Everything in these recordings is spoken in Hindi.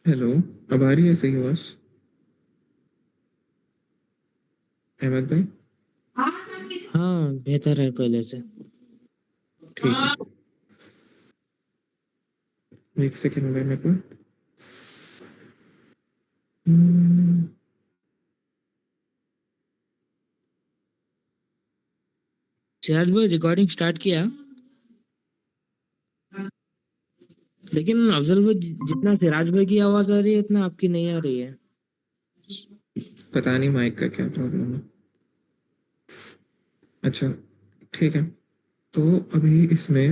हेलो। अब आ रही है सही आवाज? अहमद भाई। हाँ, बेहतर है पहले से। ठीक है। एक सेकेंड भाई मेरे को। हम्म, सिराज भाई रिकॉर्डिंग स्टार्ट किया, लेकिन अफजल भाई जितना सिराज भाई की आवाज आ रही है उतना आपकी नहीं आ रही है। पता नहीं माइक का क्या प्रॉब्लम है। अच्छा, ठीक है। तो अभी इसमें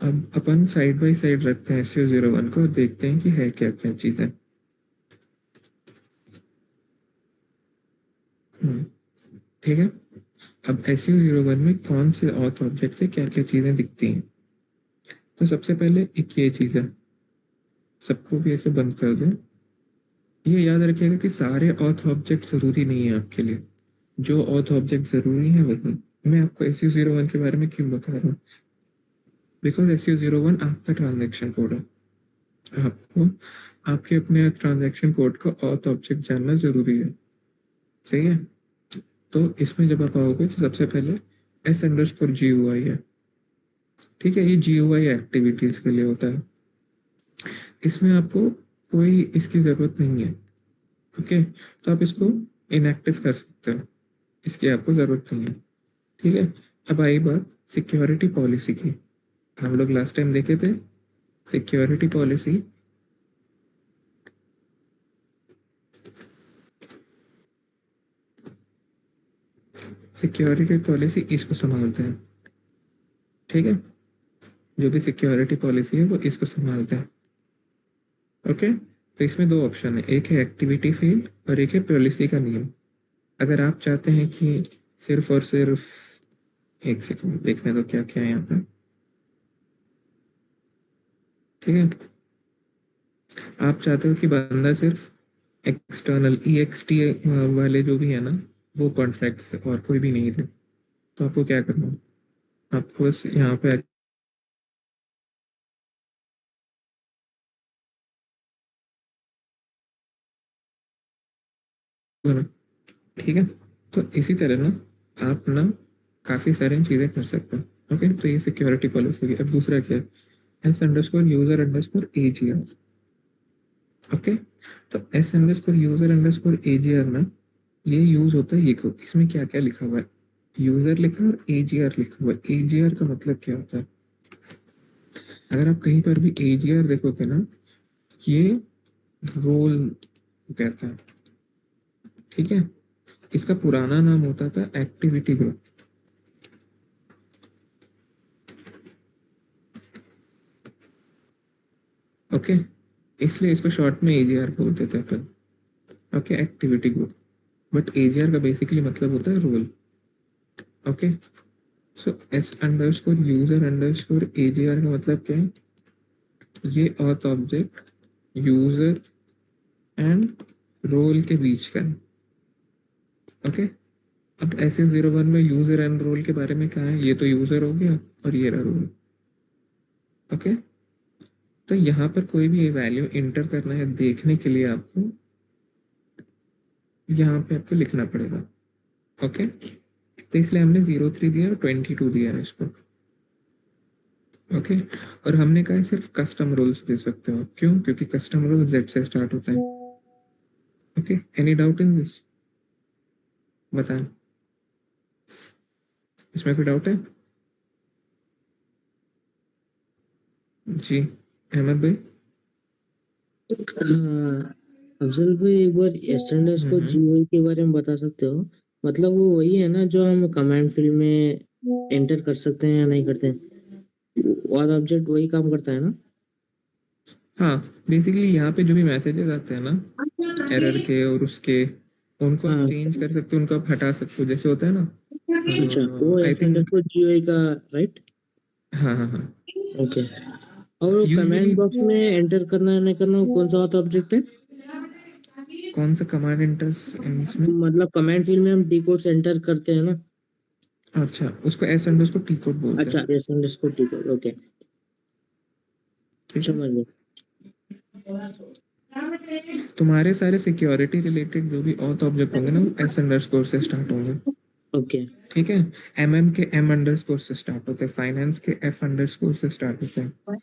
अब अपन साइड बाय साइड रखते हैं SU01 को और देखते हैं कि है क्या क्या चीज़ें। ठीक है। अब SU01 में कौन से ऑथ ऑब्जेक्ट से क्या क्या चीज़ें दिखती हैं। तो सबसे पहले एक ये चीज़ है, सबको भी ऐसे बंद कर दो। ये याद रखिएगा कि सारे ऑथ ऑब्जेक्ट ज़रूरी नहीं है आपके लिए। जो ऑथ ऑब्जेक्ट ज़रूरी है वही। मैं आपको SU01 के बारे में क्यों बता रहा हूँ? बिकॉज SU01 आपका ट्रांजेक्शन कोड है। आपको आपके अपने ट्रांजेक्शन कोड का ऑथ ऑब्जेक्ट जानना ज़रूरी है। सही है। तो इसमें जब आप आओगे तो सबसे पहले S_GUI है। ठीक है, ये GUI एक्टिविटीज़ के लिए होता है। इसमें आपको कोई इसकी ज़रूरत नहीं है। ओके, तो आप इसको इनएक्टिव कर सकते हो। इसकी आपको ज़रूरत नहीं है। ठीक है। अब आई बात सिक्योरिटी पॉलिसी की। हम लोग लास्ट टाइम देखे थे सिक्योरिटी पॉलिसी। सिक्योरिटी पॉलिसी इसको संभालते हैं। ठीक है, जो भी सिक्योरिटी पॉलिसी है वो इसको संभालते हैं। ओके, तो इसमें दो ऑप्शन है, एक है एक्टिविटी फील्ड और एक है पॉलिसी का नियम। अगर आप चाहते हैं कि सिर्फ और सिर्फ, एक सेकंड देखने दो क्या क्या है यहाँ पे। ठीक है, आप चाहते हो कि बंदा सिर्फ एक्सटर्नल EXT वाले जो भी है ना, वो कॉन्ट्रैक्ट्स और कोई भी नहीं थे। तो आपको क्या करना है, आपको बस यहाँ पे आना। ठीक है, तो इसी तरह ना आप ना काफ़ी सारी चीज़ें कर सकते हैं। ओके, तो ये सिक्योरिटी पॉलिसी की। अब दूसरा क्या है, S_user_AGR। ओके, तो S_user_AGR ना ये यूज होता है। ये को इसमें क्या क्या लिखा हुआ है, यूजर लिखा है और AGR लिखा हुआ है। AGR का मतलब क्या होता है? अगर आप कहीं पर भी AGR देखोगे ना, ये रोल कहता है। ठीक है, इसका पुराना नाम होता था एक्टिविटी ग्रुप। ओके, इसलिए इसको शॉर्ट में AGR बोलते थे अपन। Okay, activity group. But AGR का बेसिकली मतलब होता है रोल। ओके, सो S_user_AGR का मतलब क्या है? ये auth object user and role के बीच का है। ओके, अब SU01 में यूजर एंड रोल के बारे में क्या है, ये तो यूजर हो गया और ये रहा रोल। ओके, तो यहाँ पर कोई भी वैल्यू इंटर करना है देखने के लिए आपको यहाँ पे आपको लिखना पड़ेगा। ओके, तो इसलिए हमने 03 दिया और 22 दिया है इसको। ओके, और हमने कहा है सिर्फ कस्टम रोल्स दे सकते हो आप। क्यों? क्योंकि कस्टम रोल Z से स्टार्ट होता है। Okay, any doubt in this? बताएं, इसमें कोई डाउट है? जी अहमद भाई। हाँ, अफजल भाई एक बार एस को हम्म। जीयूआई के बारे में बता सकते हो? मतलब वो वही है ना जो हम कमांड फील्ड में एंटर कर सकते हैं या नहीं करते हैं? और ऑब्जेक्ट वही काम करता है ना? हाँ, बेसिकली यहाँ पे जो भी मैसेजेस आते हैं ना एरर के और उसके, उनको आप हाँ। चेंज कर सकते हो, उनको आप हटा सकते हो, जैसे होता है अच्छा, वो ना। I S think. को जीयूआई का, राइट? हाँ हाँ हाँ। ओके। और वो यूजुअली कमांड बॉक्स में एंटर करना है नहीं करना, वो कौन सा होता ऑब्जेक्ट है? कौन सा कमांड इंटर्स इसमें? मतलब कमांड फील्ड में हम डी कोड एंटर करते हैं ना? अच्छा, उसको S_T कोड बोलते अच्छा, हैं। एस को डी कोड, ओके। ठीक है। समझ गया। तुम्हारे सारे सिक्योरिटी रिलेटेड जो भी ऑथ ऑब्जेक्ट होंगे ना वो एस अंडरस्कोर से स्टार्ट होंगे। ओके ठीक है, एमएम के एम अंडरस्कोर से स्टार्ट होते हैं, फाइनेंस के एफ अंडरस्कोर से स्टार्ट होते हैं।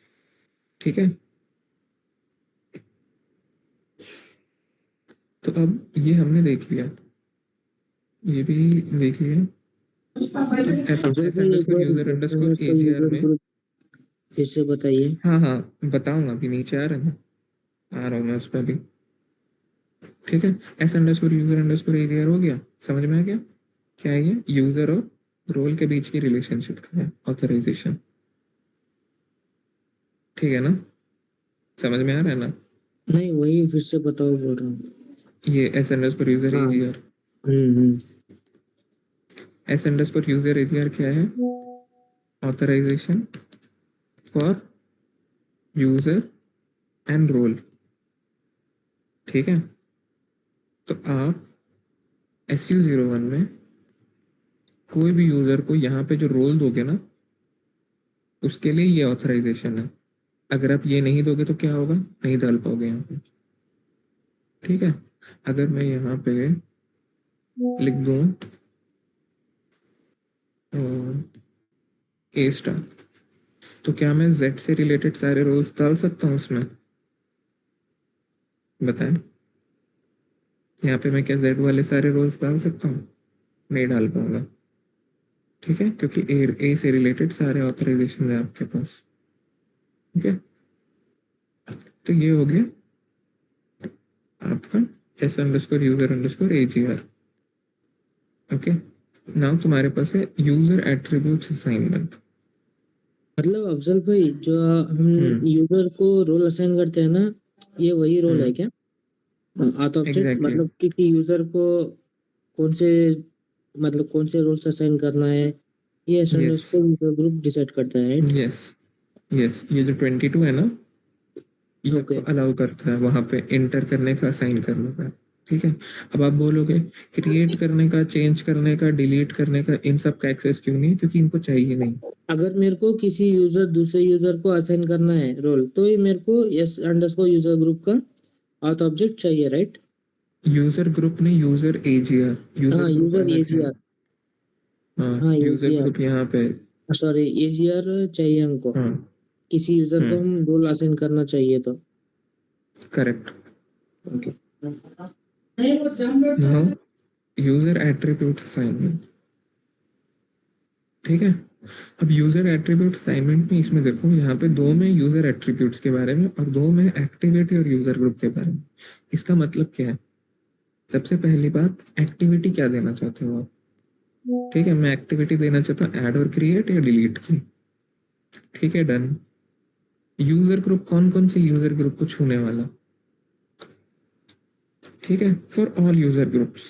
ठीक है, तो अब ये हमने देख लिया, ये भी देख लिया। एस अफजल भाई एक अंडरस्कोर बार यूजर अंडरस्कोर इसका एजीआर यूजर में, ग्रुप फिर से बताइए। हाँ हाँ बताऊंगा, अभी नीचे आ रहा है ना, आ रहा हूँ मैं उस पर भी। ठीक है, S underscore user underscore AGR हो गया, समझ में आ गया क्या है ये? यूजर और रोल के बीच की रिलेशनशिप का है ऑथराइजेशन। ठीक है ना, समझ में आ रहा है ना? नहीं वही फिर से बताओ बोल रहा हूँ। ये एस अंडरस्कोर यूजर हाँ AGR, hmm. S underscore user AGR क्या है? Authorization for user and role. ठीक है, तो आप SU01 में कोई भी यूजर को यहाँ पे जो रोल दोगे ना, उसके लिए ये ऑथराइजेशन है। अगर आप ये नहीं दोगे तो क्या होगा, नहीं डाल पाओगे यहाँ पे। ठीक है, अगर मैं यहाँ पे लिख दूँ ए स्टार, तो क्या मैं जेड से रिलेटेड सारे रोल्स डाल सकता हूँ उसमें? बताएं, यहाँ पे मैं क्या जेड वाले सारे रोल्स डाल सकता हूँ? नहीं डाल पाऊंगा। ठीक है, क्योंकि ए से रिलेटेड सारे ऑथराइजेशन है आपके पास। ठीक है, तो ये हो गया आपका S underscore user underscore AGR. Okay, now तुम्हारे पास है यूजर एट्रीब्यूट्स असाइनमेंट। मतलब अफजल भाई जो हम यूजर को रोल असाइन करते हैं ना, ये वही रोल है क्या? आथ ऑब्जेक्ट एग्जैक्टली, मतलब किसी यूजर को कौन से मतलब कौन से रोल्स असाइन करना है, ये एसएनएस यस उसको यूजर ग्रुप डिसाइड करता है राइट? यस यस, ये जो 22 है ना, ये आपको ओके अलाउ करता है वहां पे इंटर करने का, साइन करने का। ठीक है, अब आप बोलोगे क्रिएट करने का, चेंज करने का, डिलीट करने का, इन सब का एक्सेस क्यों नहीं? क्योंकि इनको चाहिए नहीं। अगर मेरे को किसी यूजर दूसरे यूजर को असाइन करना है रोल तो ये मेरे को एस अंडरस्कोर यूजर ग्रुप का आथ ऑब्जेक्ट चाहिए राइट? यूजर ग्रुप नहीं, यूजर एजीआर, यूजर हाँ ग्रुप यूजर अलग है। एजीआर। हाँ, हाँ यूजर एजीआर, ग्रुप यहाँ पे। सॉरी एजीआर चाहिए हमको, हाँ, किसी यूजर को हम रोल असाइन करना चाहिए तो। Correct. Okay now user attribute assignment. ठीक है, अब यूजर एट्रीब्यूट असाइनमेंट में, इसमें देखो यहाँ पे दो में यूजर एट्रीब्यूट्स के बारे में और दो में एक्टिविटी और यूजर ग्रुप के बारे में। इसका मतलब क्या है? सबसे पहली बात, एक्टिविटी क्या देना चाहते हो आप? ठीक है, मैं एक्टिविटी देना चाहता हूँ ऐड और क्रिएट या डिलीट की। ठीक है, डन। यूजर ग्रुप, कौन कौन से यूजर ग्रुप को छूने वाला? ठीक है, फॉर ऑल यूजर ग्रुप्स।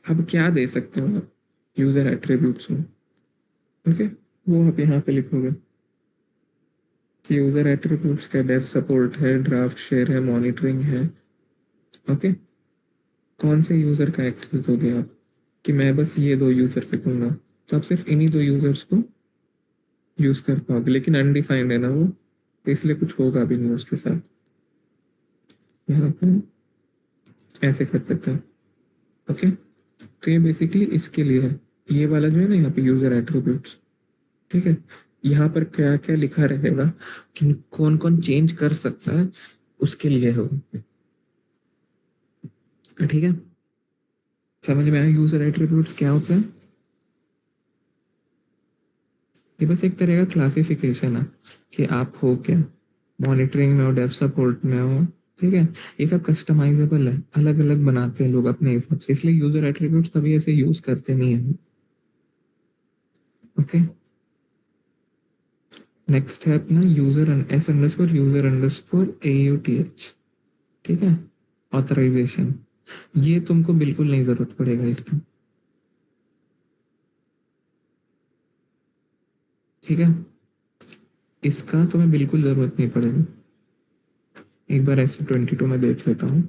अब क्या दे सकते हो आप यूजर एट्रीब्यूट्स में? ओके, वो आप यहाँ पे लिखोगे कि यूजर एट्रीब्यूट्स का डेव सपोर्ट है, ड्राफ्ट शेयर है, मॉनिटरिंग है। ओके, कौन से यूजर का एक्सेस दोगे आप? कि मैं बस ये दो यूजर के दूंगा, तो आप सिर्फ इन्हीं दो यूजर्स को यूज कर पाओगे, लेकिन अनडिफाइंड है ना वो, तो इसलिए कुछ होगा भी नहीं उसके साथ। यहाँ पे ऐसे कर देते हैं। ओके, तो ये बेसिकली इसके लिए है, ये वाला जो है ना यहाँ पे यूजर एट्रीब्यूट्स। ठीक है, यहाँ पर क्या क्या लिखा रहेगा कि कौन कौन चेंज कर सकता है, उसके लिए हो। ठीक है, समझ में आया यूजर एट्रीब्यूट्स क्या होता है? ये बस एक तरह का क्लासिफिकेशन है कि आप हो क्या, मॉनिटरिंग में हो, डेव सपोर्ट में हो। ठीक है, ये सब कस्टमाइजेबल है, अलग अलग बनाते हैं लोग अपने हिसाब से, इसलिए यूजर एट्रीब्यूट्स कभी ऐसे यूज करते नहीं है। ओके, नेक्स्ट है अपना user S underscore user underscore AUTH। ठीक है, ऑथराइजेशन, ये तुमको बिल्कुल नहीं जरूरत पड़ेगा इसका। ठीक है, इसका तुम्हें बिल्कुल जरूरत नहीं पड़ेगा। एक बार SU22 में देख लेता हूँ।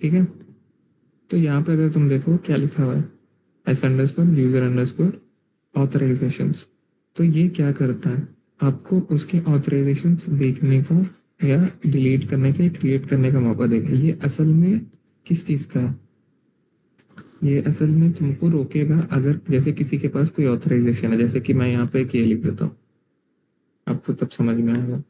ठीक है। तो यहाँ पे अगर तुम देखो क्या लिखा हुआ है, s_user_ऑथराइजेशंस। तो ये क्या करता है, आपको उसके ऑथराइजेशंस देखने का या डिलीट करने का या क्रिएट करने का मौका देगा। ये असल में किस चीज़ का है, ये असल में तुमको रोकेगा अगर जैसे किसी के पास कोई ऑथराइजेशन है, जैसे कि मैं यहाँ पे एक ये लिख देता हूँ, आपको तब समझ में आएगा।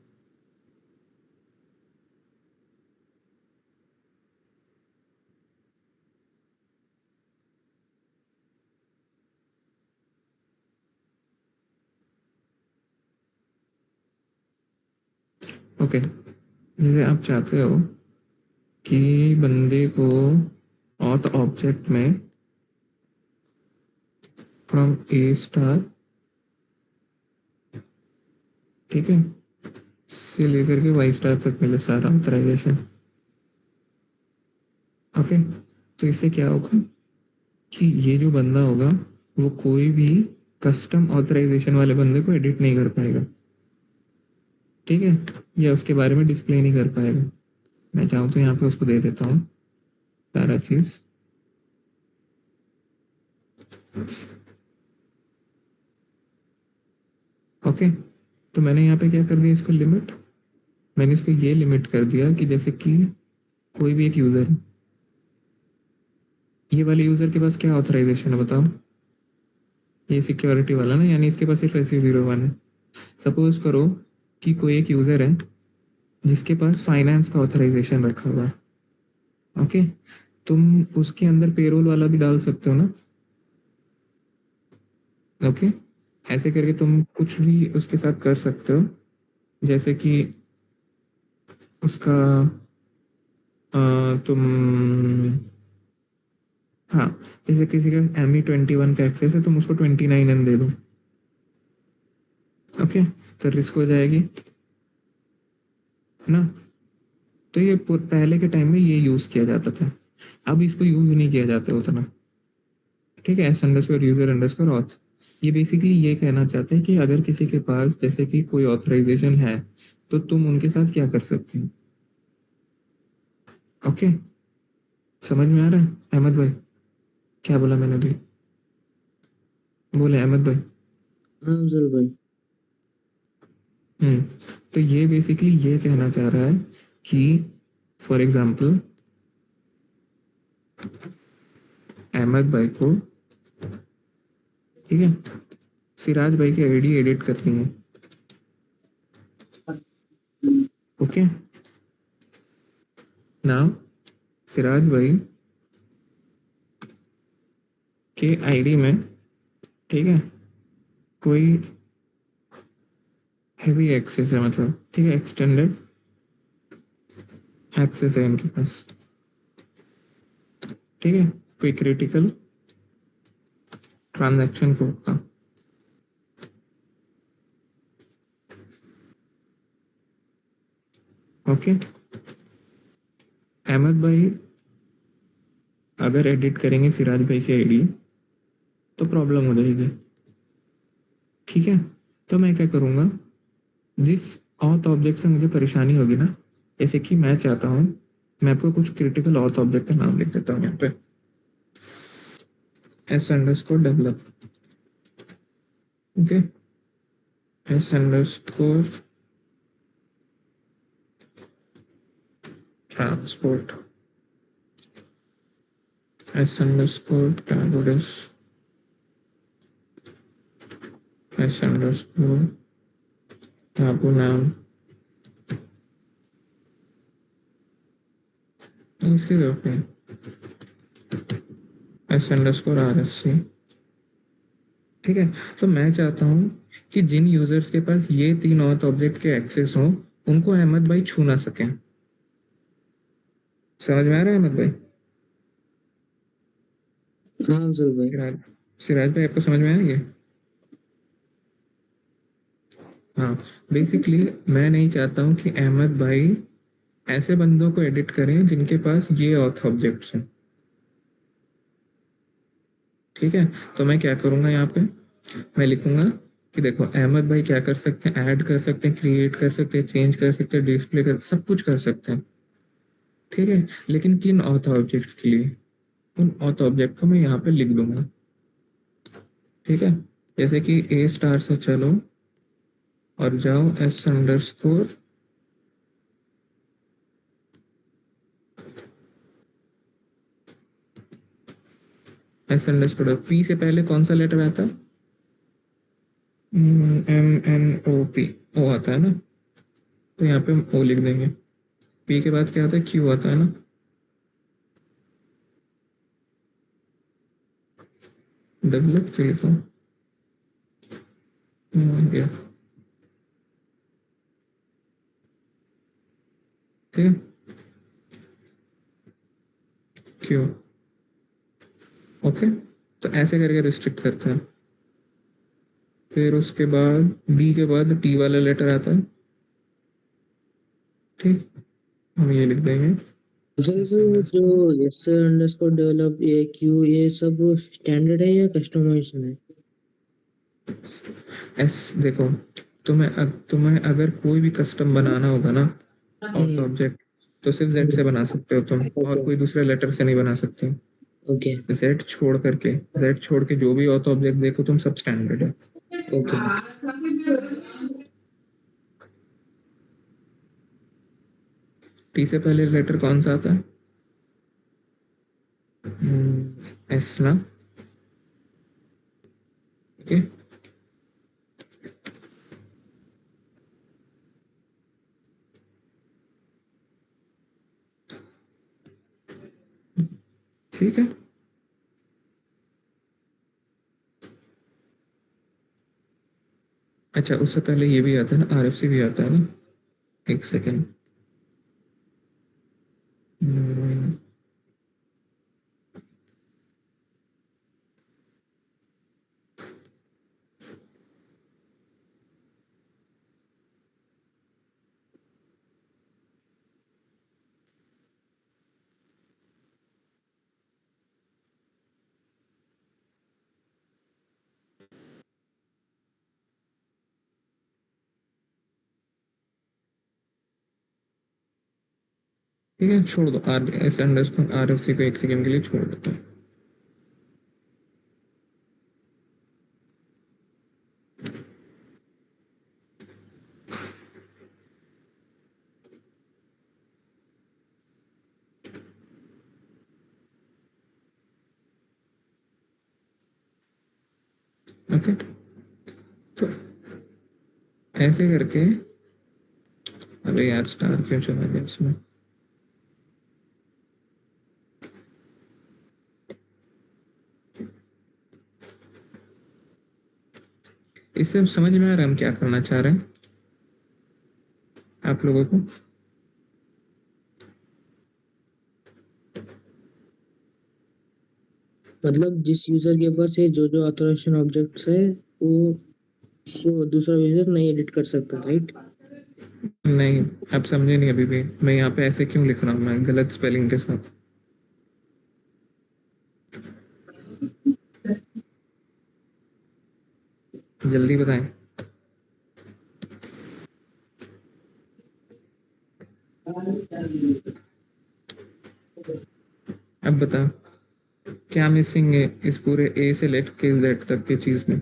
ओके, जैसे आप चाहते हो कि बंदे को ऑथ ऑब्जेक्ट में फ्रॉम ए स्टार, ठीक है, से लेकर के वाई स्टार तक मिले सारा ऑथराइजेशन। ओके, तो इससे क्या होगा कि ये जो बंदा होगा वो कोई भी कस्टम ऑथराइजेशन वाले बंदे को एडिट नहीं कर पाएगा, ठीक है, या उसके बारे में डिस्प्ले नहीं कर पाएगा। मैं चाहूँ तो यहाँ पे उसको दे देता हूँ सारा चीज़। ओके, तो मैंने यहाँ पे क्या कर दिया, इसको लिमिट, मैंने इसको ये लिमिट कर दिया कि जैसे कि कोई भी एक यूज़र है, ये वाले यूज़र के पास क्या ऑथराइजेशन है बताओ, ये सिक्योरिटी वाला ना, यानी इसके पास सिर्फ SE01 है। सपोज करो कि कोई एक यूज़र है जिसके पास फाइनेंस का ऑथराइजेशन रखा हुआ है। ओके, तुम उसके अंदर पेरोल वाला भी डाल सकते हो ना। ओके, ऐसे करके तुम कुछ भी उसके साथ कर सकते हो, जैसे कि उसका तुम, हाँ, जैसे किसी का ME21 का एक्सेस है, तुम उसको 29N दे दो। ओके, तो रिस्क हो जाएगी, है ना। तो ये पहले के टाइम में ये यूज़ किया जाता था, अब इसको यूज़ नहीं किया जाता उतना, ठीक है। s_user_auth, ये बेसिकली ये कहना चाहते हैं कि अगर किसी के पास जैसे कि कोई ऑथराइजेशन है तो तुम उनके साथ क्या कर सकते हो। ओके, समझ में आ रहा है अहमद भाई, क्या बोला मैंने अभी, बोले अहमद भाई। हाँ अफजल भाई। तो ये बेसिकली ये कहना चाह रहा है कि फॉर एग्जांपल अहमद भाई को, ठीक है, सिराज भाई की आईडी एडिट करनी है। ओके, नाउ सिराज भाई के आईडी में, ठीक है, कोई हैवी एक्सेस है, मतलब ठीक है, एक्सटेंडेड एक्सेस है इनके पास, ठीक है, कोई क्रिटिकल ट्रांजैक्शन कोड का। ओके, अहमद भाई अगर एडिट करेंगे सिराज भाई की आईडी तो प्रॉब्लम हो जाएगी, ठीक है। तो मैं क्या करूँगा, जिस ऑथ ऑब्जेक्ट से मुझे परेशानी होगी ना, जैसे कि मैं चाहता हूँ, मैं आपको कुछ क्रिटिकल ऑथ ऑब्जेक्ट का नाम लिख देता हूँ यहाँ पे, s_develop, okay, s_transport, s_tabudis, s_tabu नाम, इसकी जरूरत नहीं, s_rsc, ठीक है। तो मैं चाहता हूँ कि जिन यूजर्स के पास ये तीन ऑथ ऑब्जेक्ट के एक्सेस हो उनको अहमद भाई छू ना सकें। समझ में आ रहा है अहमद भाई? हाँ अफजल भाई। सिराज सिराज भाई आपको समझ में आएंगे? हाँ, बेसिकली मैं नहीं चाहता हूँ कि अहमद भाई ऐसे बंदों को एडिट करें जिनके पास ये ऑथ ऑब्जेक्ट्स हैं, ठीक है। तो मैं क्या करूँगा यहाँ पे, मैं लिखूंगा कि देखो अहमद भाई क्या कर सकते हैं, ऐड कर सकते हैं, क्रिएट कर सकते हैं, चेंज कर सकते हैं, डिस्प्ले कर, सब कुछ कर सकते हैं, ठीक है, लेकिन किन ऑथ ऑब्जेक्ट्स के लिए, उन ऑथ ऑब्जेक्ट को मैं यहाँ पे लिख दूंगा। ठीक है, जैसे कि ए स्टार से चलो और जाओ S underscore S underscore P से पहले कौन सा लेटर आता है? एम एन ओ पी, ओ आता है ना, तो यहाँ पे हम ओ लिख देंगे। पी के बाद क्या आता है? क्यू आता है ना, डेवलप के लिखा गया। ठीक है, क्यू। ओके, तो ऐसे करके रिस्ट्रिक्ट करते हैं। फिर उसके बाद डी के बाद टी वाला लेटर आता है। ठीक, हम ये लिख देंगे। सर जो एस अंडरस्कोर डेवलप ये क्यू ये सब स्टैंडर्ड है या कस्टमाइजेशन है? एस देखो, तुम्हें अगर कोई भी कस्टम बनाना होगा ना ऑथ ऑब्जेक्ट, तो सिर्फ जेड से बना सकते हो तुम, और कोई दूसरे लेटर से नहीं बना सकते। ओके जेड छोड़ के जो भी ऑथ ऑब्जेक्ट देखो तुम, सब स्टैंडर्ड है। ओके टी से पहले लेटर कौन सा आता है? एस ना। ओके, ठीक है। अच्छा, उससे पहले ये भी आता है ना, आरएफसी भी आता है ना। एक सेकेंड, ठीक है, छोड़ दो आर एस अंडरस्कोर आरएफसी को, एक सेकेंड के लिए छोड़ देते हैं। ओके, तो ऐसे करके, अबे यार स्टार क्यों चला गया इसमें? इससे अब समझ में आ रहा है हम क्या करना चाह रहे हैं आप लोगों को? मतलब जिस यूजर के पास ये जो जो ऑथराइजेशन ऑब्जेक्ट्स है वो दूसरा यूजर नहीं एडिट कर सकता, राइट? नहीं, आप समझे नहीं अभी भी। मैं यहाँ पे ऐसे क्यों लिख रहा हूँ, मैं गलत स्पेलिंग के साथ? जल्दी बताएं। अब बता, क्या मिसिंग है इस पूरे ए से लेट के जेड तक की चीज में?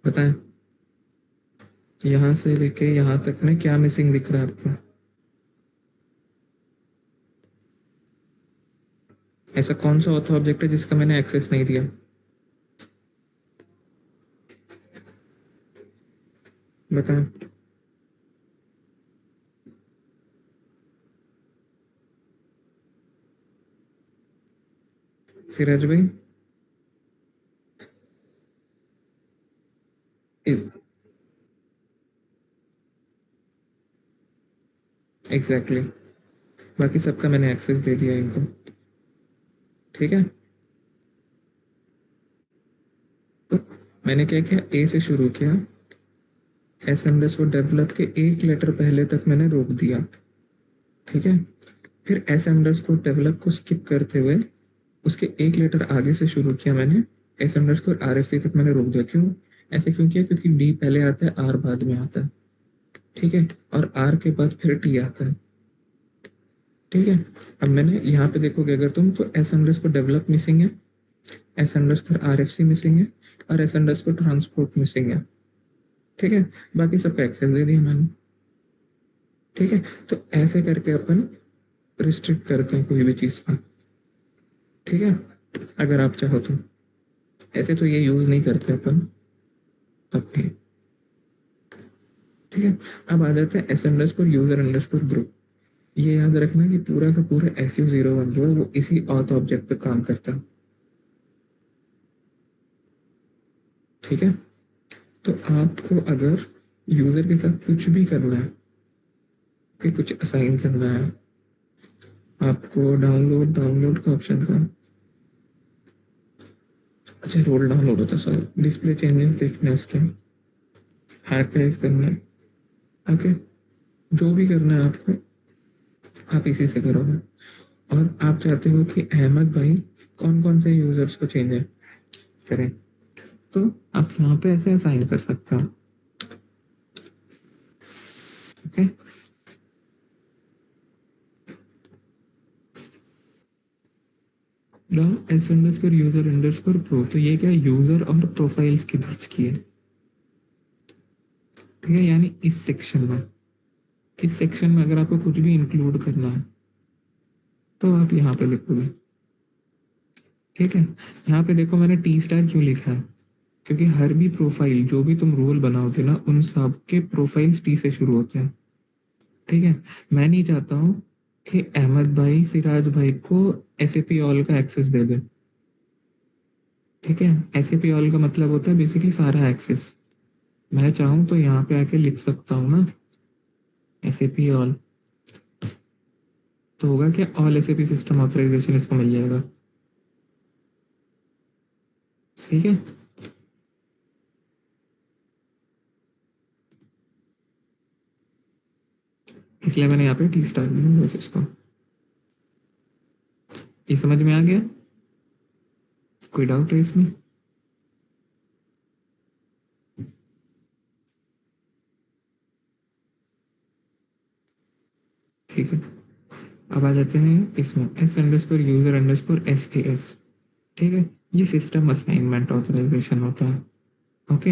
बताएं, यहाँ से लेके यहाँ तक में क्या मिसिंग दिख रहा है आपको? ऐसा कौन सा ऑथर ऑब्जेक्ट है जिसका मैंने एक्सेस नहीं दिया? बताएं। सिराज भाई, एग्जैक्टली, बाकी सबका मैंने एक्सेस दे दिया इनको। ठीक है, तो मैंने क्या किया, ए से शुरू किया, एस अंडरस्कोर डेवलप के एक लेटर पहले तक मैंने रोक दिया। ठीक है, फिर एस अंडरस्कोर डेवलप को स्किप करते हुए उसके एक लेटर आगे से शुरू किया मैंने, S underscore R F C तक मैंने रोक दिया। क्यों ऐसे क्यों किया? क्योंकि डी पहले आता है, आर बाद में आता है, ठीक है, और आर के बाद फिर टी आता है, ठीक है। अब मैंने यहाँ पे देखोगे अगर तुम, तो एस अंडरस्कोर डेवलप मिसिंग है, S underscore R F C missing है, और एस अंडरस्कोर ट्रांसपोर्ट मिसिंग है, ठीक है। बाकी सबका एक्सेस दे दिया मैंने, ठीक है। तो ऐसे करके अपन रिस्ट्रिक्ट करते हैं कोई भी चीज़ का, ठीक है, अगर आप चाहो तो। ऐसे तो ये यूज़ नहीं करते अपन, तब भी, ठीक है। अब आ जाते हैं S underscore user underscore group. ये याद रखना कि पूरा का पूरा SU01 जो है वो इसी ऑथ ऑब्जेक्ट पे काम करता है, ठीक है। तो आपको अगर यूजर के साथ कुछ भी करना है, कि कुछ असाइन करना है आपको, डाउनलोड का ऑप्शन का, अच्छा रोल डाउनलोड होता है, सॉरी, डिस्प्ले चेंजेस देखने हैं उसके, आर्काइव करना है, ओके, जो भी करना है आपको आप इसी से करोगे। और आप चाहते हो कि अहमद भाई कौन कौन से यूजर्स को चेंज करें, तो आप यहाँ पे ऐसे असाइन कर सकते हो, okay. Now S underscore user underscore pro, तो ये क्या यूजर और प्रोफाइल्स के बीच की है, ठीक है। यानी इस सेक्शन में अगर आपको कुछ भी इंक्लूड करना है तो आप यहाँ पे लिखोगे, ठीक है। यहाँ पे देखो मैंने टी स्टार क्यों लिखा है, क्योंकि हर भी प्रोफाइल जो भी तुम रोल बनाओगे ना, उन सब के प्रोफाइल्स टी से शुरू होते हैं, ठीक है। मैं नहीं चाहता हूँ कि अहमद भाई सिराज भाई को SAP ऑल का एक्सेस दे दे, ठीक है। SAP ऑल का मतलब होता है बेसिकली सारा एक्सेस। मैं चाहूँ तो यहाँ पे आके लिख सकता हूँ ना SAP ऑल, तो होगा क्या, ऑल SAP सिस्टम ऑथराइजेशन इसको मिल जाएगा, ठीक है। इसलिए मैंने यहाँ पे टी स्टार दिया बस इसको। ये समझ में आ गया? कोई डाउट है इसमें? ठीक है। अब आ जाते हैं इसमें S underscore user underscore SAS, ठीक है। ये सिस्टम असाइनमेंट ऑथराइजेशन होता है, ओके।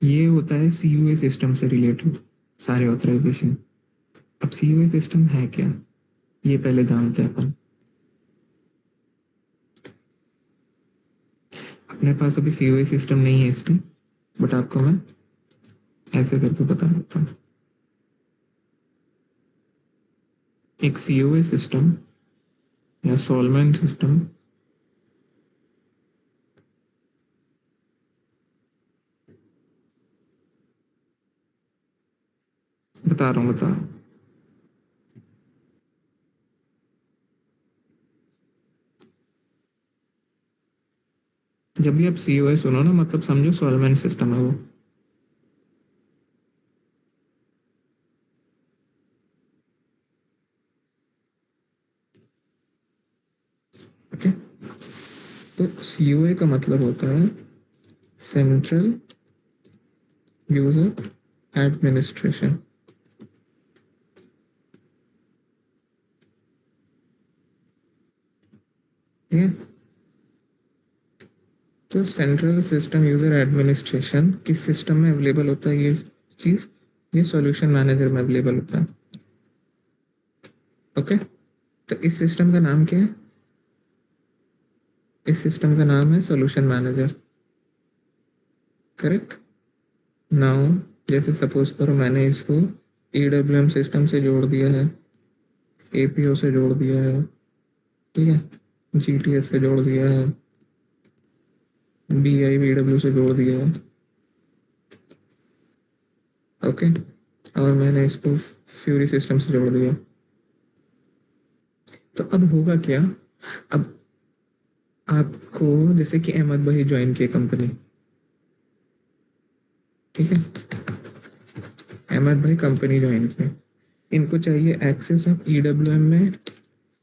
ये होता है CUA सिस्टम से रिलेटेड सारे ऑथराइजेशन। अब CUA सिस्टम है क्या, ये पहले जानते हैं अपन। अपने पास अभी CUA सिस्टम नहीं है इसमें, बट आपको मैं ऐसे करके बता देता हूँ। एक CUA सिस्टम या सॉल्वेंट सिस्टम, बता रहा हूँ। जब भी आप CUA सुनो ना, मतलब समझो सॉल्वेंट सिस्टम है वो, ओके। तो CUA का मतलब होता है सेंट्रल यूजर एडमिनिस्ट्रेशन, ठीक है। तो सेंट्रल सिस्टम यूजर एडमिनिस्ट्रेशन किस सिस्टम में अवेलेबल होता है? ये चीज, ये सॉल्यूशन मैनेजर में अवेलेबल होता है, ओके। तो इस सिस्टम का नाम क्या है? इस सिस्टम का नाम है सॉल्यूशन मैनेजर, करेक्ट। नाउ जैसे सपोज करो मैंने इसको EWM सिस्टम से जोड़ दिया है, APO से जोड़ दिया है, ठीक है, GTS से जोड़ दिया है, BIBW से जोड़ दिया है, ओके, और मैंने इसको फ्यूरी सिस्टम से जोड़ दिया। तो अब होगा क्या, अब आपको जैसे कि अहमद भाई ज्वाइन किए कंपनी, ठीक है, अहमद भाई कंपनी ज्वाइन किए, इनको चाहिए एक्सेस ऑफ EWM में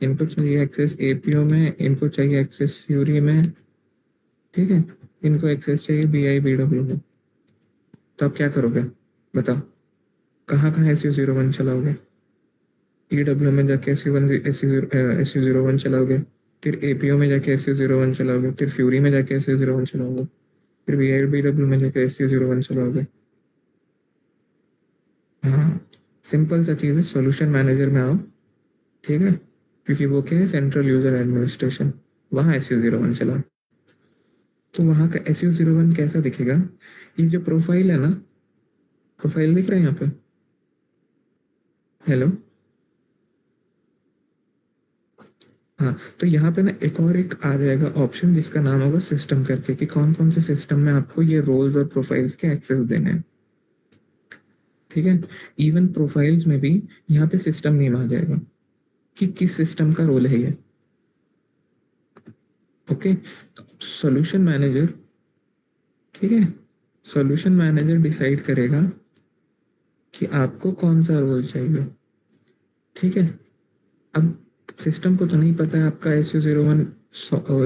इनको चाहिए एक्सेस एपीओ में, इनको चाहिए एक्सेस फ्यूरी में, ठीक है, इनको एक्सेस चाहिए बीआई बीडब्ल्यू में। तो आप क्या करोगे बताओ, कहाँ कहाँ SU01 चलाओगे? ईडब्ल्यू में जाके SU01 चलाओगे, फिर एपीओ में जाके SU01 चलाओगे, फिर फ्यूरी में जाके SU01 चलाओगे, फिर बीआई बीडब्ल्यू में जाके SU01 चलाओगे। हाँ, सिंपल सा चीज़ है, सॉल्यूशन मैनेजर में आओ, ठीक है, क्योंकि वो क्या है, सेंट्रल यूजर एडमिनिस्ट्रेशन, वहाँ SU01 चलाओ। तो वहाँ का SU01 कैसा दिखेगा? ये जो प्रोफाइल है ना, प्रोफाइल दिख रहा है यहाँ पे, हेलो, हाँ, तो यहाँ पे ना एक आ जाएगा ऑप्शन जिसका नाम होगा सिस्टम करके, कि कौन कौन से सिस्टम में आपको ये रोल्स और प्रोफाइल्स के एक्सेस देने हैं, ठीक है। इवन प्रोफाइल्स में भी यहाँ पे सिस्टम नेम आ जाएगा कि किस सिस्टम का रोल है ये, ओके। सॉल्यूशन मैनेजर, ठीक है, सॉल्यूशन मैनेजर डिसाइड करेगा कि आपको कौन सा रोल चाहिए, ठीक है। अब सिस्टम को तो नहीं पता है आपका SU01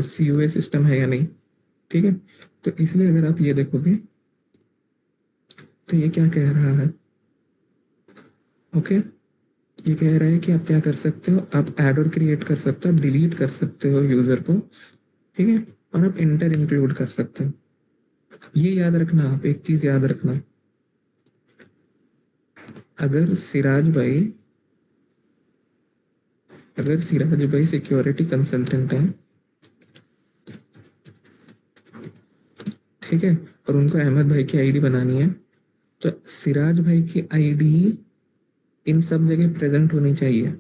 CUA सिस्टम है या नहीं, ठीक है। तो इसलिए अगर आप ये देखोगे तो ये क्या कह रहा है, ओके, ये कह रहा है कि आप क्या कर सकते हो, आप ऐड और क्रिएट कर सकते हो, आप डिलीट कर सकते हो यूजर को, ठीक है, और आप इंटर इंक्लूड कर सकते हो। ये याद रखना, आप एक चीज याद रखना, अगर सिराज भाई सिक्योरिटी कंसल्टेंट है, ठीक है, और उनको अहमद भाई की आईडी बनानी है, तो सिराज भाई की आईडी इन सब जगह प्रेजेंट होनी चाहिए,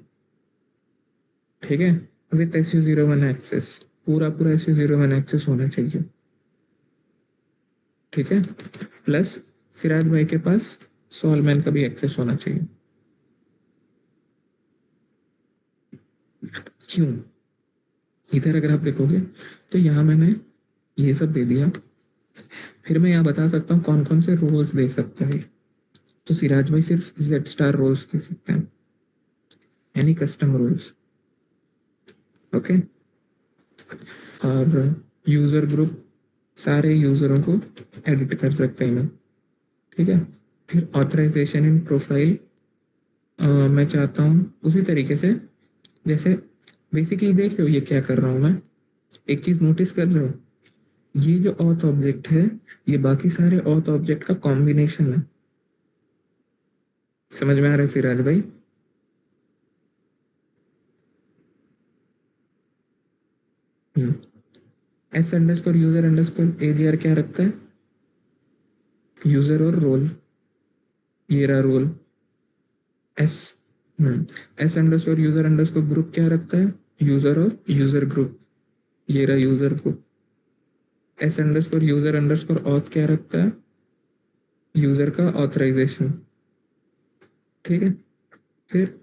ठीक है, विथ SU01 एक्सेस, पूरा पूरा SU01 एक्सेस होना चाहिए, ठीक है, प्लस सिराज भाई के पास सॉलमैन का भी एक्सेस होना चाहिए। क्यों? इधर अगर आप देखोगे तो यहाँ मैंने ये सब दे दिया, फिर मैं यहाँ बता सकता हूँ कौन कौन से रोल्स दे सकते हैं। तो सिराज भाई सिर्फ जेड स्टार रोल्स दे सकते हैं, यानी कस्टम रोल्स, ओके। और यूजर ग्रुप, सारे यूजरों को एडिट कर सकते हैं, ठीक है। फिर ऑथराइजेशन इन प्रोफाइल, मैं चाहता हूँ उसी तरीके से जैसे, बेसिकली देख रहे हो ये क्या कर रहा हूँ मैं, एक चीज नोटिस कर रहे हो, ये जो ऑथ ऑब्जेक्ट है ये बाकी सारे ऑथ ऑब्जेक्ट का कॉम्बिनेशन है, समझ में आ रहा है सिराज भाई? S underscore user underscore AGR क्या रखता है, यूजर और रोल, ये रहा role. S S underscore user underscore group क्या रखता है, यूजर और यूजर ग्रुप, ये रहा user group. S underscore user underscore auth क्या रखता है, यूजर का ऑथराइजेशन, ठीक है। फिर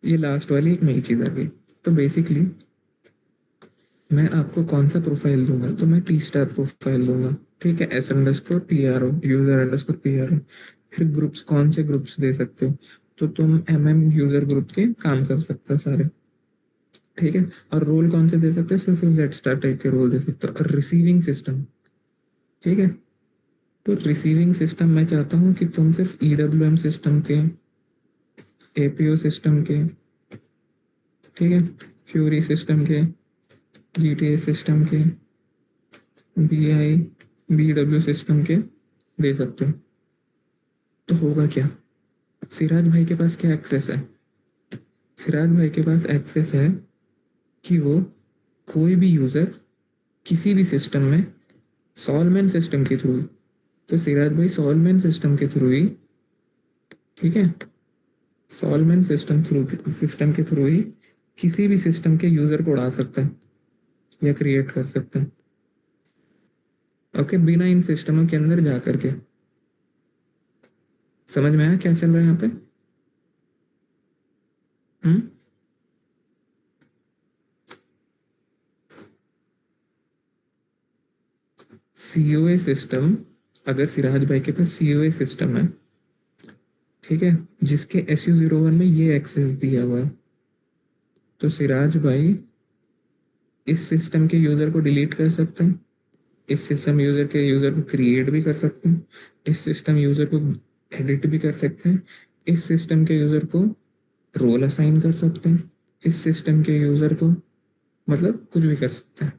ये लास्ट वाली एक नई चीज आ गई, तो बेसिकली मैं आपको कौन सा प्रोफाइल दूंगा, तो मैं टी स्टार प्रोफाइल दूंगा, ठीक है, S underscore PRO user underscore PRO। फिर ग्रुप्स, कौन से ग्रुप्स दे सकते हो, तो तुम यूजर ग्रुप के काम कर सकते हो सारे, ठीक है। और रोल कौन से दे सकते हो, सिर्फ जेड स्टार टाइप के रोल दे सकते हो। और रिसीविंग सिस्टम, ठीक है, तो रिसीविंग सिस्टम मैं चाहता हूँ कि तुम सिर्फ EWM सिस्टम के, APO सिस्टम के, ठीक है, फ्यूरी सिस्टम के, GTA सिस्टम के, BI BW सिस्टम के दे सकते हो। तो होगा क्या, सिराज भाई के पास क्या एक्सेस है, सिराज भाई के पास एक्सेस है कि वो कोई भी यूजर किसी भी सिस्टम में सॉलमैन सिस्टम के थ्रू, तो सिराज भाई सॉलमैन सिस्टम के थ्रू ही, ठीक है, सॉलमैन सिस्टम के थ्रू ही किसी भी सिस्टम के यूजर को उड़ा सकते हैं या क्रिएट कर सकते हैं, ओके, बिना इन सिस्टमों के अंदर जा करके। समझ में आया क्या चल रहा है यहाँ पे? COA सिस्टम, अगर सिराज भाई के पास COA सिस्टम है, ठीक है, जिसके SU01 में ये एक्सेस दिया हुआ है, तो सिराज भाई इस सिस्टम के यूजर को डिलीट कर सकते हैं, इस सिस्टम यूजर के यूजर को क्रिएट भी कर सकते हैं, इस सिस्टम यूजर को एडिट भी कर सकते हैं, इस सिस्टम के यूजर को रोल असाइन कर सकते हैं, इस सिस्टम के यूजर को मतलब कुछ भी कर सकते हैं।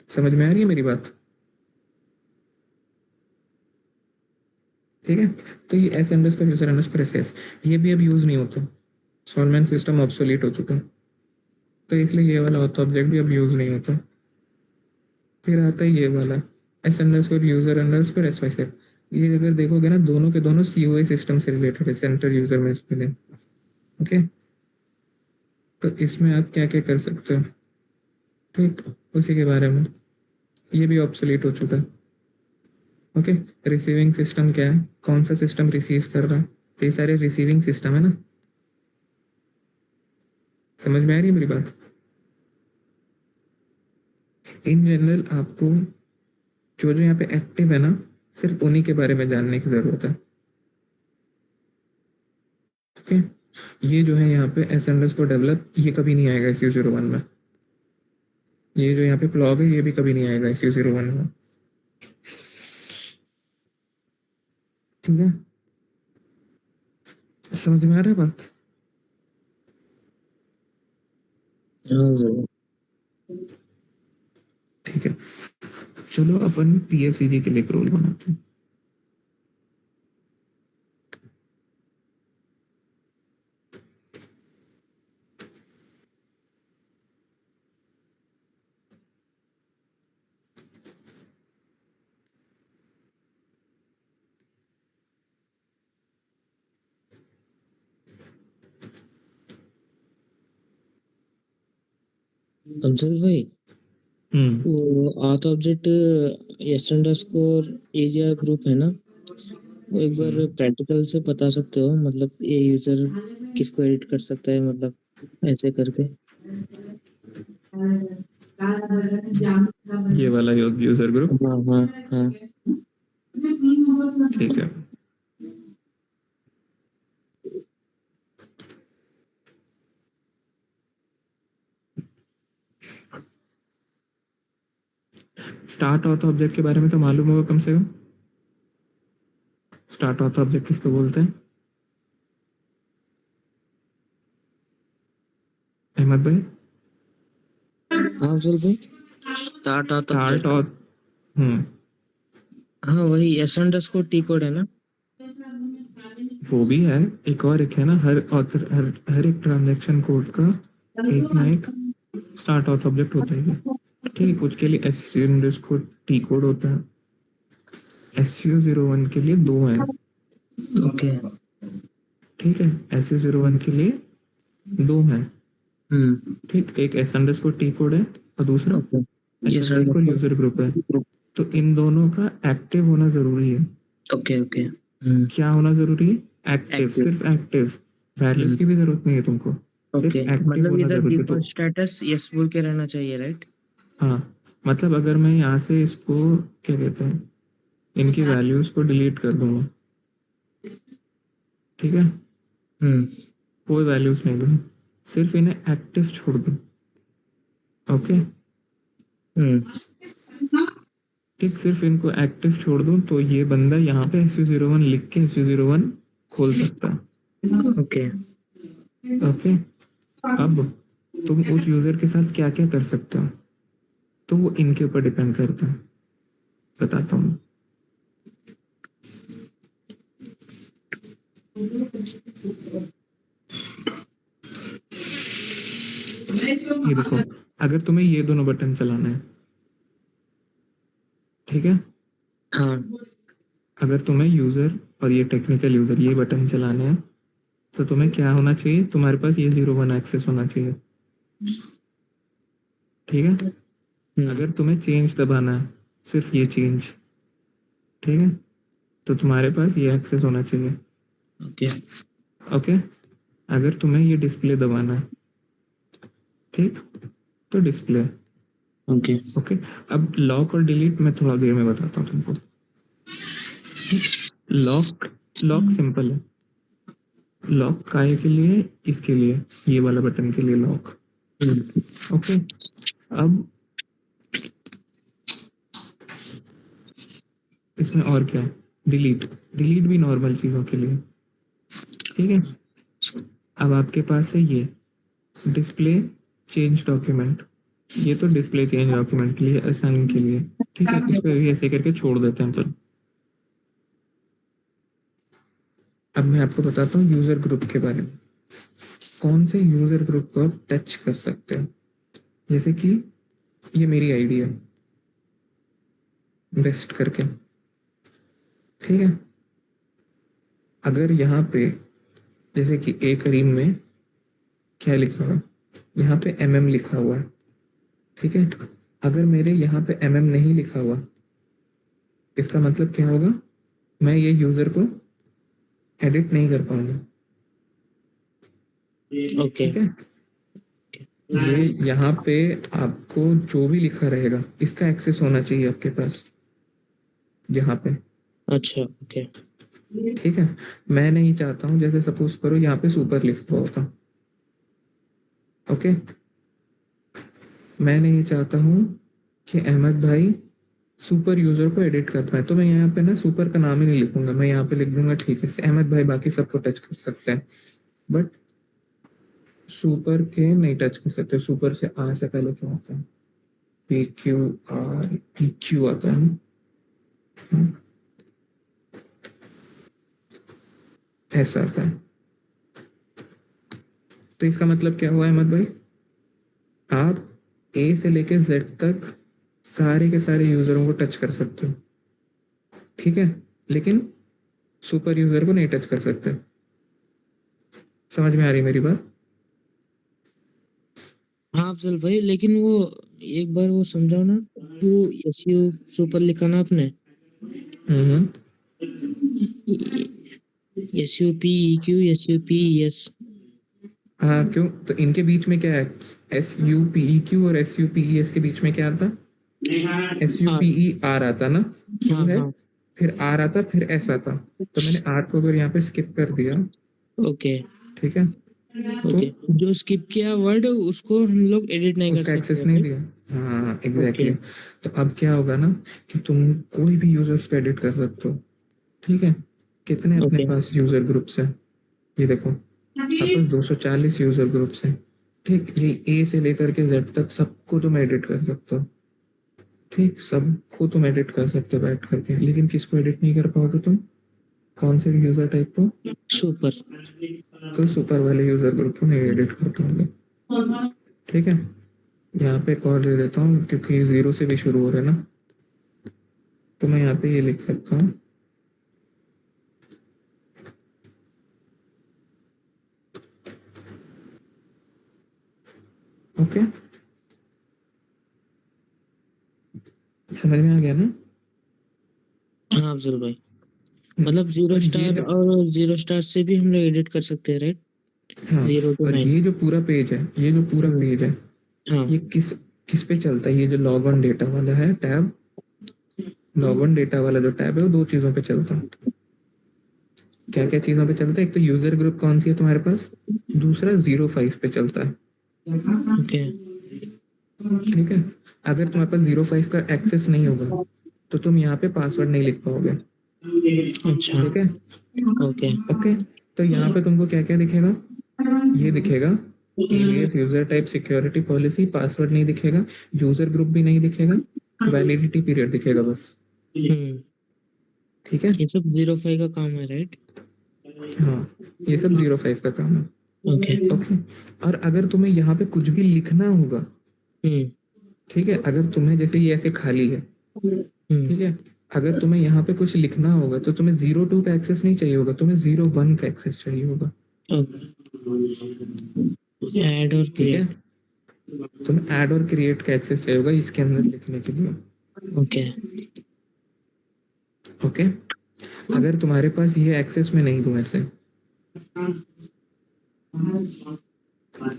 समझ में आ रही है मेरी बात? ठीक है, तो ये S underscore user underscore S ये भी अब यूज नहीं होता, सॉल्वमेंट सिस्टम ऑब्सोलीट हो चुका है, तो इसलिए ये वाला ऑथो ऑब्जेक्ट भी अब यूज नहीं होता। फिर आता है ये वाला S underscore user underscore S Y set. ये अगर देखोगे ना, दोनों के दोनों सीओए सिस्टम से रिलेटेड है, सेंटर यूजर में मिले। ओके, तो इसमें आप क्या क्या कर सकते हो, ठीक, उसी के बारे में। ये भी ऑब्सोलीट हो चुका है। ओके, रिसीविंग सिस्टम क्या है, कौन सा सिस्टम रिसीव कर रहा है, तो ये सारे रिसीविंग सिस्टम है ना। समझ में आ रही है मेरी बात? इन जनरल आपको जो जो यहाँ पे एक्टिव है ना, सिर्फ उन्हीं के बारे में जानने की जरूरत है। ओके, ये जो है यहाँ पे एस अंडरस्कोर डेवलप, ये कभी नहीं आएगा SU01 में। ये जो यहाँ पे प्लॉग है, ये भी कभी नहीं आएगा SU01 में। ठीक है, समझ में आ रहा है बात? हाँ जरूर। ठीक है, चलो अपन PFCG के लिए एक रोल बनाते हैं। अफजल भाई, हम्म, वो auth object S underscore area group है ना, वो एक बार प्रैक्टिकल से बता सकते हो, मतलब ये यूजर किसको एडिट कर सकता है, मतलब ऐसे करके। ये वाला यूजर ग्रुप, हाँ हाँ हाँ। ठीक है। स्टार्ट ऑथ ऑब्जेक्ट के बारे में तो मालूम होगा कम से कम। स्टार्ट ऑथ ऑब्जेक्ट किसको बोलते हैं अहमद भाई? हाँ अफजल भाई, start auth start object. Auth, हाँ वही एस अंडरस्कोर टी कोड है ना। वो भी है, एक है ना, हर ऑथर हर एक ट्रांजैक्शन कोड का एक ना एक स्टार्ट ऑथ ऑब्जेक्ट होता है। ठीक है, कुछ के लिए SU अंडरस्कोर टी कोड होता है, SU01 के लिए 2 हैं। ओके। ठीक है, SU01 के लिए 2 हैं। ठीक, एक S अंडरस्कोर टी कोड है और दूसरा okay. S S underscore user group है। तो इन दोनों का एक्टिव होना जरूरी है। Okay okay. क्या होना जरूरी है? Active, active. सिर्फ एक्टिव, वैल्यूज की भी जरूरत नहीं है तुमको, सिर्फ ओके, एक्टिव मतलब होना इधर जरूरी है। तो डिफॉल्ट स्टेटस यस बोल के रहना चाहिए, राइट? हाँ, मतलब अगर मैं यहाँ से इसको क्या कहते हैं, इनकी वैल्यूज को डिलीट कर दूंगा, ठीक है, कोई वैल्यूज नहीं दूँ, सिर्फ इन्हें एक्टिव छोड़ दूँ। ओके, ठीक, सिर्फ इनको एक्टिव छोड़ दूँ तो ये बंदा यहाँ पे SU01 लिख के SU01 खोल सकता है। ओके। ओके, अब तुम उस यूजर के साथ क्या क्या कर सकते हो, तो वो इनके ऊपर डिपेंड करता है, बताता हूँ। ये देखो, अगर तुम्हें ये दोनों बटन चलाना है, ठीक है, हाँ अगर तुम्हें यूजर और ये टेक्निकल यूजर ये बटन चलाने हैं, तो तुम्हें क्या होना चाहिए, तुम्हारे पास ये 01 एक्सेस होना चाहिए। ठीक है, अगर तुम्हें चेंज दबाना है, सिर्फ ये चेंज, ठीक है, तो तुम्हारे पास ये एक्सेस होना चाहिए। ओके ओके, अगर तुम्हें ये डिस्प्ले दबाना है, ठीक, तो डिस्प्ले। ओके ओके, अब लॉक और डिलीट मैं थोड़ा देर में बताता हूँ तुमको। लॉक, लॉक सिंपल है, लॉक काय के लिए, इसके लिए, ये वाला बटन के लिए लॉक, ओके, अब इसमें और क्या है, डिलीट। डिलीट भी नॉर्मल चीज़ों के लिए, ठीक है। अब आपके पास है ये डिस्प्ले चेंज डॉक्यूमेंट, ये तो डिस्प्ले चेंज डॉक्यूमेंट के लिए, असाइन के लिए, ठीक है। इस पर भी ऐसे करके छोड़ देते हैं चलो। अब मैं आपको बताता हूँ यूजर ग्रुप के बारे में, कौन से यूजर ग्रुप को आप टच कर सकते हैं। जैसे कि ये मेरी आईडी है बेस्ट करके, ठीक है। अगर यहाँ पे जैसे कि ए करीम में क्या लिखा हुआ है, यहाँ पे एमएम लिखा हुआ है, ठीक है। अगर मेरे यहाँ पे एमएम नहीं लिखा हुआ, इसका मतलब क्या होगा, मैं ये यूजर को एडिट नहीं कर पाऊंगा, ओके। ठीक है। ये यहाँ पे आपको जो भी लिखा रहेगा इसका एक्सेस होना चाहिए आपके पास यहाँ पे, अच्छा, ओके। ठीक है। मैं नहीं चाहता हूँ, जैसे सपोज करो यहाँ पे सुपर लिखा हुआ होता, ओके। मैं नहीं चाहता हूँ कि अहमद भाई सुपर यूजर को एडिट कर पाए, तो मैं यहाँ पे ना सुपर का नाम ही नहीं लिखूंगा, मैं यहाँ पे लिख दूंगा ठीक है अहमद भाई बाकी सबको टच कर सकते हैं, बट सुपर के नहीं टच कर सकते। सुपर से आर से पहले क्या होता है, P Q R, P Q आता है ना, ऐसा आता है। तो इसका मतलब क्या हुआ अहमद भाई, आप ए से लेके जेड तक सारे के सारे यूजरों को टच कर सकते हो, ठीक है, लेकिन सुपर यूजर को नहीं टच कर सकते। समझ में आ रही मेरी बात? हाँ अफजल भाई, लेकिन वो एक बार वो समझाओ ना, वो एसयू सुपर लिखा ना आपने, हम्म। S U P E Q, S U P S. हाँ क्यों, तो इनके बीच में क्या है, S U P E Q और S U P E S के बीच में क्या आता, एस यू हाँ पी ई आर आता ना, क्यू हाँ है, हाँ। फिर आर आता, फिर एस आता। तो मैंने आर को अगर यहाँ पे स्किप कर दिया, ओके। ठीक है, तो ओके, जो स्किप किया वर्ड उसको हम लोग एडिट नहीं कर उसका सकते, एक्सेस नहीं राइट? दिया। हाँ ओके। एग्जैक्टली तो अब क्या होगा ना कि तुम कोई भी यूजर्स को एडिट कर सकते हो, ठीक है। कितने अपने ओके। पास यूजर ग्रुप्स हैं, ये देखो आपके पास 240 यूजर ग्रुप्स हैं, ठीक। ये ए से लेकर के जेड तक सबको तुम एडिट कर सकते हो, ठीक। सबको तुम एडिट कर सकते हो बैठ करके, लेकिन किसको एडिट नहीं कर पाओगे तुम, कौन से यूजर टाइप को, सुपर। तो सुपर वाले यूजर ग्रुप को नहीं एडिट कर पाओगे, ठीक है। यहाँ पे एक और दे देता हूँ क्योंकि जीरो से भी शुरू हो रहा है ना, तो मैं यहाँ पे ये लिख सकता हूँ, ओके। समझ में आ गया ना? हाँ अफजल भाई, मतलब जीरो और ये स्टार जो, और जीरो स्टार से भी हम लोग एडिट कर सकते हैं, राइट? हाँ, 0 to और 9। ये जो पूरा पेज है, ये जो पूरा पेज है, हाँ। ये किस किस पे चलता है, ये जो लॉग ऑन डेटा वाला है टैब, लॉग ऑन डेटा वाला जो टैब है वो दो चीजों पे चलता है। क्या क्या चीजों पे चलता है, एक तो यूजर ग्रुप कौन सी है तुम्हारे पास, दूसरा 05 पे चलता है, ओके। ठीक है। अगर तुम्हारे पास 05 का एक्सेस नहीं होगा तो तुम यहाँ पे पासवर्ड नहीं लिख पाओगे, अच्छा। ठीक है, ओके। ओके। तो यहाँ पे तुमको क्या क्या दिखेगा, ये दिखेगा alias, user type, security policy, password नहीं दिखेगा, यूजर ग्रुप भी नहीं दिखेगा, वैलिडिटी पीरियड दिखेगा बस, हम्म। ठीक है। ये सब 0 5 का काम है, राइट? हाँ ये सब 05 का काम है, ओके। ओके। और अगर तुम्हें यहाँ पे कुछ भी लिखना होगा, हम्म। ठीक है, अगर तुम्हें जैसे ये ऐसे खाली है, ठीक है, अगर तुम्हें यहाँ पे कुछ लिखना होगा तो तुम्हें 02 का एक्सेस नहीं चाहिए होगा, तुम्हें 01 का एक्सेस चाहिए होगा, ऐड और ठीक है। क्रिएट। तुम्हें ऐड और क्रिएट का एक्सेस चाहिए होगा इसके अंदर लिखने के लिए, ओके। ओके। अगर तुम्हारे पास ये एक्सेस में नहीं दूं ऐसे,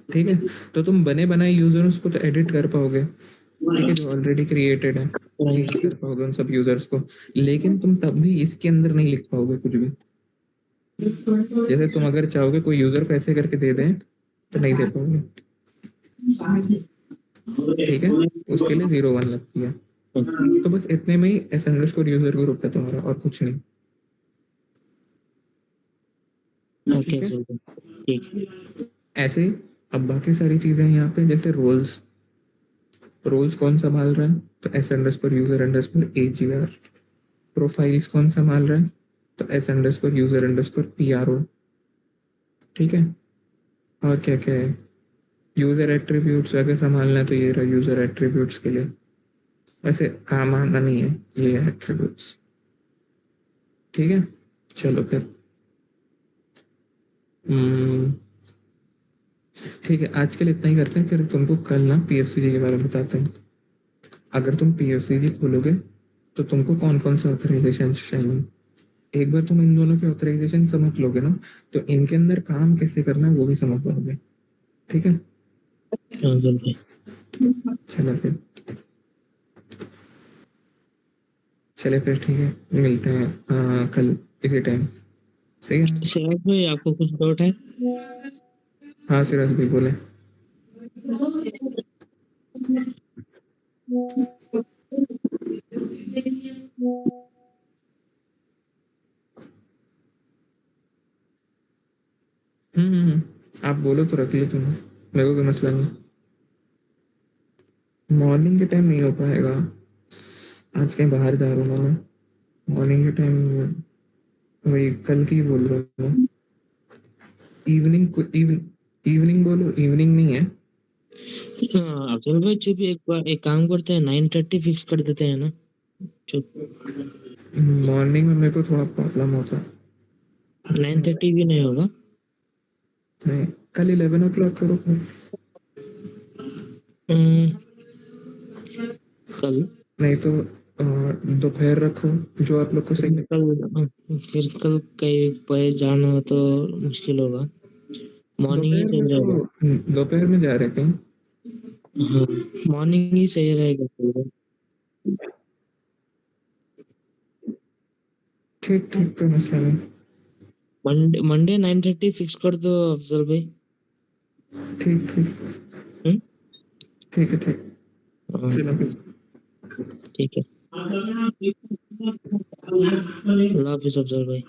ठीक है, तो तुम बने बनाए यूजर्स को तो एडिट कर पाओगे, ठीक है, जो ऑलरेडी क्रिएटेड है, चेंज कर पाओगे उन सब यूजर्स को, लेकिन तुम तब भी इसके अंदर नहीं लिख पाओगे कुछ भी। जैसे तुम अगर चाहोगे कोई यूजर पैसे करके दे दें तो नहीं दे पाओगे, ठीक है, उसके लिए 0 1 लगती है। तो बस इतने में ही एस अंडरस्कोर यूजर ग्रुप है तुम्हारा, और कुछ नहीं। ओके ठीक है, सर, ठीक। ऐसे ही अब बाकी सारी चीजें यहाँ पे, जैसे रोल्स, रोल्स कौन संभाल रहा है, तो S underscore user underscore AGR। Profiles कौन संभाल रहा है, तो S underscore user underscore PRO। ठीक है, और क्या क्या है, यूजर एट्रीब्यूट्स अगर संभालना है तो ये रहा यूजर एट्रीब्यूट्स के लिए। वैसे काम आना नहीं है ये एट्रीब्यूट्स। ठीक है, चलो फिर। हम्म, ठीक है, आज के लिए इतना ही करते हैं, फिर तुमको कल ना PFCG के बारे में बताते हैं। अगर तुम PFCG खोलोगे तो तुमको कौन कौन से ऑथराइजेशन चाहिए, एक बार तुम इन दोनों के ऑथराइजेशन समझ लोगे ना, तो इनके अंदर काम कैसे करना है वो भी समझ लोगे। ठीक है, हाँ सर भाई। चलो फिर, चले फिर, ठीक है, मिलते हैं कल इसी टाइम। सही है। सिराज भाई, आपको कुछ डाउट है? हाँ सिराज भाई बोले। आप बोलो तो रख लो तुम्हें, मेरे को कोई मसला नहीं। मॉर्निंग के टाइम नहीं हो पाएगा, आज कहीं बाहर जा रहा हूँ मैं। मॉर्निंग के टाइम वही कल की बोल रहा हूँ। इवनिंग इवनिंग बोलो, इवनिंग नहीं है। हाँ अफजल भाई, चुप, एक बार एक काम करते हैं, 9:30 फिक्स कर देते हैं ना। चुप। मॉर्निंग में मेरे को थोड़ा प्रॉब्लम होता है। 9:30 भी नहीं होगा? नहीं, कल 11 o'clock करो फिर। हम्म, कल। नहीं तो दोपहर रखो, जो आप लोग को सही लगे। फिर कल कहीं पे जाना हो तो मुश्किल होगा। मॉर्निंग ही दोपहर में सही तो रहेगा। दोपहर में जा रहे हैं कहीं। हाँ, मॉर्निंग ही सही रहेगा फिर। ठीक ठीक, कोई मसला नहीं। मंडे मंडे 9:30 फिक्स कर दो अफजल भाई। ठीक ठीक, हम्म। ठीक है ठीक। हाँ, चलो फिर। ठीक है। अल्लाह हाफिज अफजल भाई।